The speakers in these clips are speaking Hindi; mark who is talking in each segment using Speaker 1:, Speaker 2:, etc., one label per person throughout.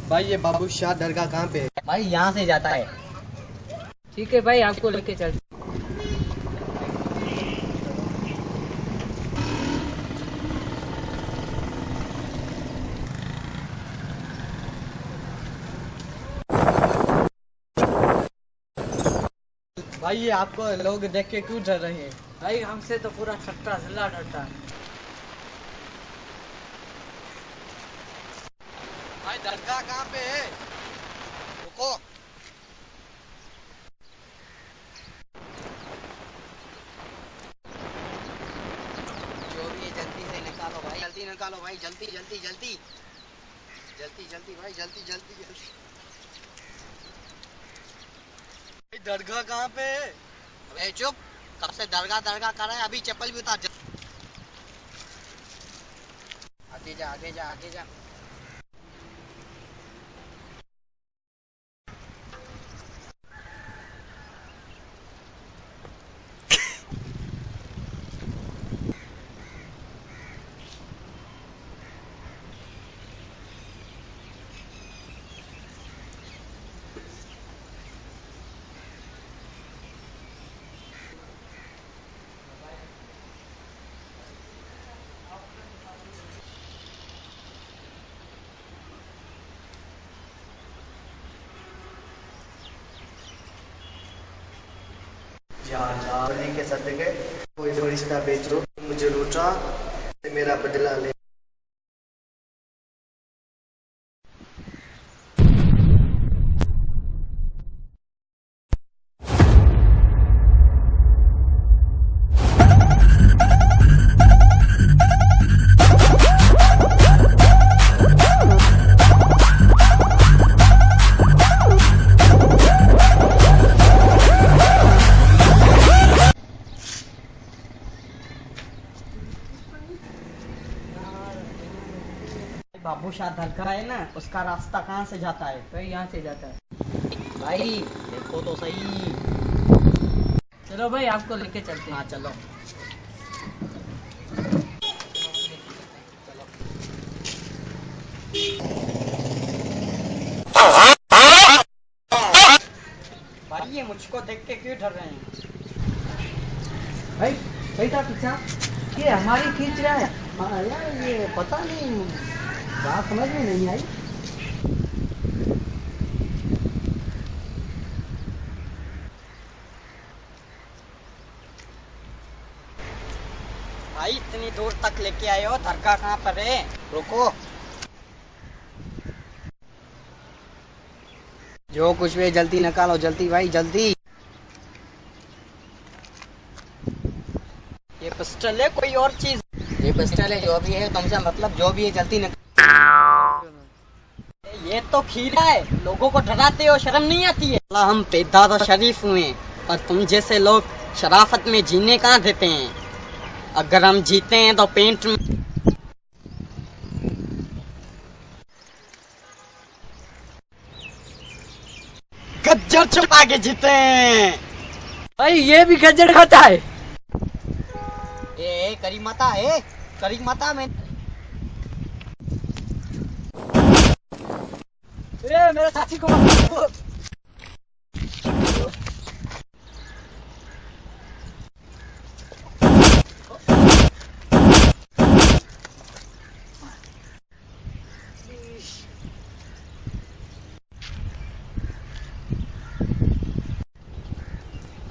Speaker 1: भाई ये बाबू शाह दरगाह कहाँ पे है?
Speaker 2: भाई यहाँ से जाता है।
Speaker 3: ठीक है भाई, आपको लेके चल।
Speaker 1: भाई ये आपको लोग देख के क्यों डर रहे हैं?
Speaker 3: भाई हमसे तो पूरा छट्टा जिला डरता है।
Speaker 1: भाई दरगाह कहाँ पे है? रुको।
Speaker 2: जो भी है जल्दी से निकालो भाई, जल्दी निकालो भाई, जल्दी जल्दी जल्दी जल्दी जल्दी भाई, जल्दी जल्दी जल्दी।
Speaker 1: भाई दरगाह कहाँ पे है?
Speaker 2: अबे चुप, कब से दरगाह दरगाह कर रहा है, अभी चप्पल भी उतार। आगे जा आगे जा आगे जा।
Speaker 1: जाने के सदके कोई फरिश्ता भेजो, मुझे लूटा, मेरा बदला ले।
Speaker 2: बाबू शाह दरगाह है ना, उसका रास्ता कहाँ से जाता है?
Speaker 3: भाई यहाँ से जाता है।
Speaker 2: भाई देखो तो सही।
Speaker 3: चलो भाई, आपको लेके चलते हैं।
Speaker 2: हाँ चलो। भाई ये मुझको देख के क्यों डर रहे हैं?
Speaker 3: भाई पैसा पीछा ये हमारी खींच रहा है।
Speaker 2: हाँ यार, ये पता नहीं, बात समझ में नहीं आई। भाई इतनी दूर तक लेके आए हो, दरगाह कहाँ पर है? रुको। जो कुछ भी जल्दी निकालो, जल्दी भाई जल्दी। ये पिस्टल है कोई और चीज? ये पिस्टल है, जो भी है, तुमसे मतलब जो भी है जल्दी निकालो। ये तो खीरा है, लोगों को डराते हो, शर्म नहीं आती है? हम बेदादा शरीफ हुए और तुम जैसे लोग शराफत में जीने कहाँ देते हैं। अगर हम जीते हैं तो पेंट में गज्जर छुपा के जीते हैं।
Speaker 3: भाई ये भी गज्जर खाता है।
Speaker 2: ए करी माता है, करी माता में।
Speaker 3: मेरे साथी को मारो।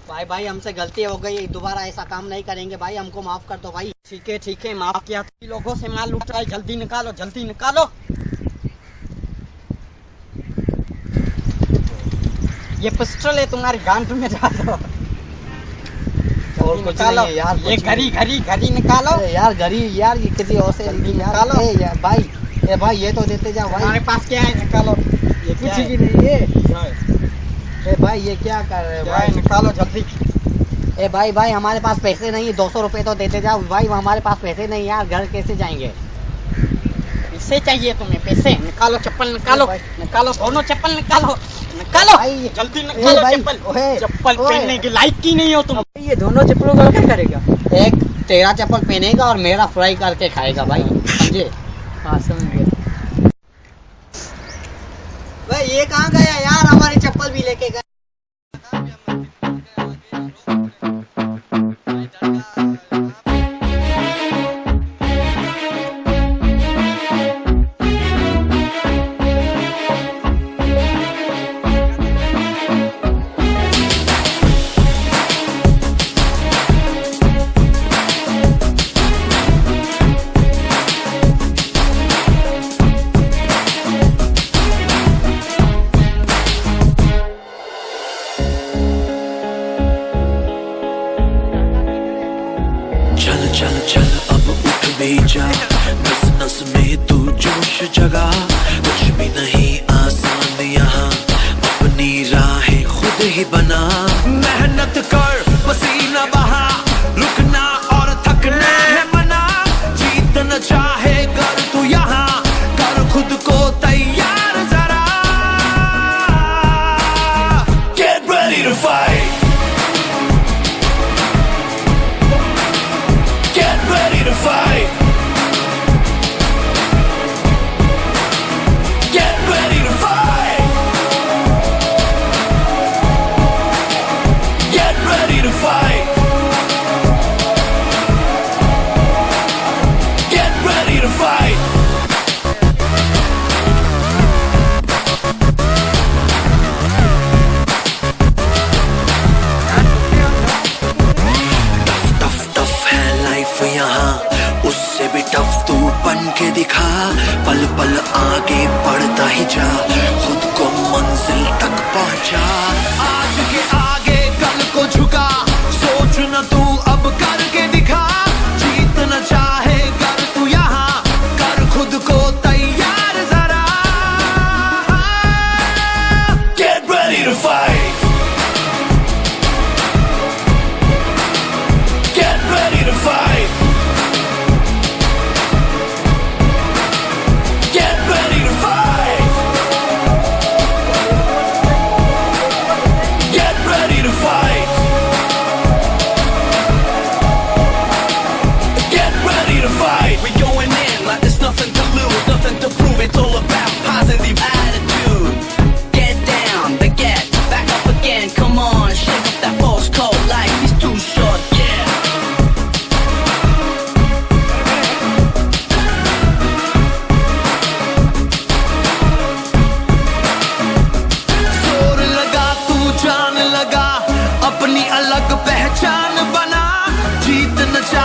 Speaker 2: भाई भाई हमसे गलती हो गई, दोबारा ऐसा काम नहीं करेंगे भाई, हमको माफ कर दो भाई। ठीक है माफ किया। लोगों से माल लूट रहा है, जल्दी निकालो जल्दी निकालो। ये पिस्टल है, तुम्हारी गांड में जा दो।
Speaker 1: और कुछ नहीं यार,
Speaker 2: ये घड़ी घड़ी घड़ी निकालो
Speaker 1: यार, घड़ी यार, ये किसी और से
Speaker 2: निकालो।
Speaker 1: यार भाई, ए भाई ये तो देते जाओ भाई।
Speaker 2: हमारे पास क्या है, निकालो। ये
Speaker 1: कुछ
Speaker 2: क्या
Speaker 1: ही
Speaker 2: है?
Speaker 1: नहीं है। ए भाई ये क्या कर रहे हो भाई?
Speaker 2: निकालो जल्दी।
Speaker 1: ए भाई भाई हमारे पास पैसे नहीं, 200 रुपए तो देते जाओ भाई। हमारे पास पैसे नहीं यार, घर कैसे जाएंगे?
Speaker 2: पैसे चाहिए तुम्हें? पैसे निकालो, चप्पल निकालो, निकालो दोनों चप्पल निकालो, निकालो
Speaker 1: भाई,
Speaker 2: जल्दी निकालो
Speaker 1: भाई,
Speaker 2: चप्पल।
Speaker 1: ओए,
Speaker 2: चप्पल
Speaker 1: ओए।
Speaker 2: पहनने की लायक ही नहीं हो तुम।
Speaker 3: ये दोनों चप्पलों का क्या करेगा?
Speaker 1: एक तेरा चप्पल पहनेगा और मेरा फ्राई करके खाएगा भाई, समझे?
Speaker 3: हाँ समझ गया।
Speaker 2: ये कहाँ गया यार, हमारी चप्पल भी लेके गए।
Speaker 4: चल चल चल अब उठ भी जा, नस नस में तू जोश जगा। कुछ भी नहीं आसान यहाँ, अपनी राहें खुद ही बना। मेहनत कर पसीना बहा, रुकना और थकना है मना। जीतना चाहे कर तू यहाँ, कर खुद को तैयार जरा। Get ready to fight, get ready to fight, get ready to fight, get ready to fight, get ready to fight. Tough tough है लाइफ यहाँ, उससे भी टफ तू बन के दिखा। पल पल आगे बढ़ता ही जा, खुद को मंजिल तक पहुंचा। आज के आगे कल को झुका, सोच न तू अब करके दिखा। जीतना चाहे कर तू यहाँ, कर खुद को तैयार जरा। Get ready to fight, get ready to fight, get ready to fight, get ready to fight, get ready to fight. We going in like there's nothing to lose, nothing to prove. It's all about positive attitude. Get down, then get back up again. Come on, shake up that false coat. Life is too short, yeah. जोर लगा तू जान लगा, अपनी अलग पहचान बना। जीतना चाहे